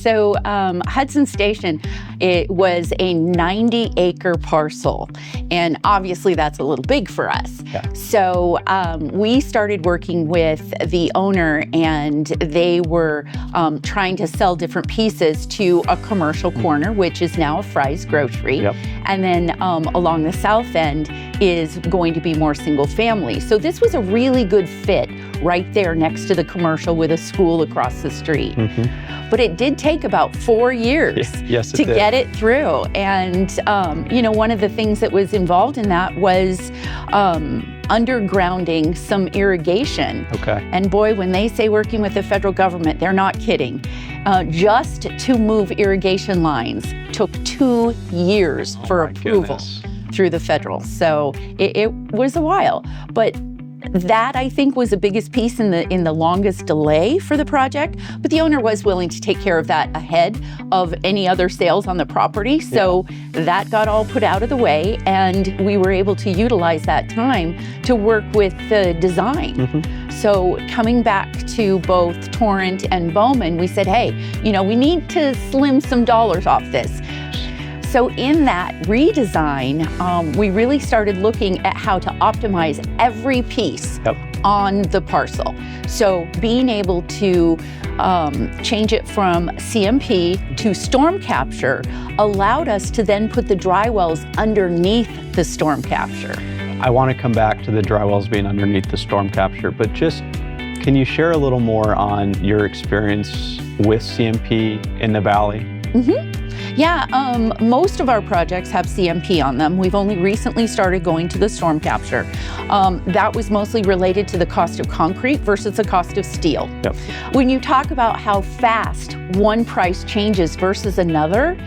So Hudson Station, it was a 90-acre parcel, and obviously that's a little big for us. Yeah. So we started working with the owner, and they were trying to sell different pieces to a commercial corner, which is now a Fry's Grocery. Yep. And then along the south end is going to be more single family. So this was a really good fit right there next to the commercial with a school across the street. Mm-hmm. But it did take about 4 years to get it through. And, you know, one of the things that was involved in that was undergrounding some irrigation. Okay. And boy, when they say working with the federal government, they're not kidding. Just to move irrigation lines took 2 years for approval through the federal. So it was a while. But that, I think, was the biggest piece in the longest delay for the project. But the owner was willing to take care of that ahead of any other sales on the property. So that got all put out of the way, and we were able to utilize that time to work with the design. Mm-hmm. So coming back to both Torrent and Bowman, we said, hey, you know, we need to slim some dollars off this. So in that redesign, we really started looking at how to optimize every piece on the parcel. So being able to change it from CMP to StormCapture allowed us to then put the dry wells underneath the StormCapture. I want to come back to the dry wells being underneath the StormCapture, but just can you share a little more on your experience with CMP in the Valley? Mm-hmm. Yeah, most of our projects have CMP on them. We've only recently started going to the StormCapture. That was mostly related to the cost of concrete versus the cost of steel. Yep. When you talk about how fast one price changes versus another,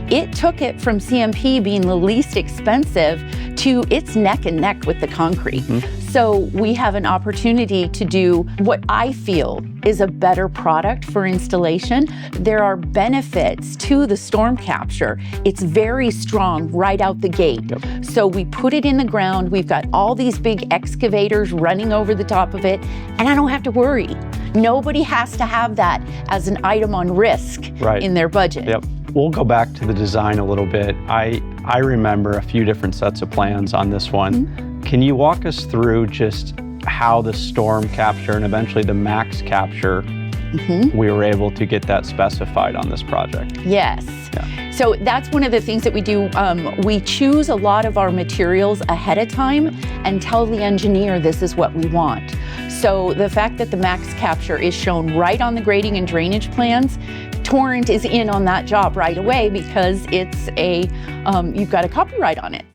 it took it from CMP being the least expensive to it's neck and neck with the concrete. Mm-hmm. So we have an opportunity to do what I feel is a better product for installation. There are benefits to the StormCapture. It's very strong right out the gate. Yep. So we put it in the ground. We've got all these big excavators running over the top of it, and I don't have to worry. Nobody has to have that as an item on risk in their budget. Yep. We'll go back to the design a little bit. I remember a few different sets of plans on this one. Mm-hmm. Can you walk us through just how the StormCapture and eventually the MaxCapture, we were able to get that specified on this project? Yes. Yeah. So that's one of the things that we do. We choose a lot of our materials ahead of time and tell the engineer this is what we want. So the fact that the MaxCapture is shown right on the grading and drainage plans, Torrent is in on that job right away because it's you've got a copyright on it.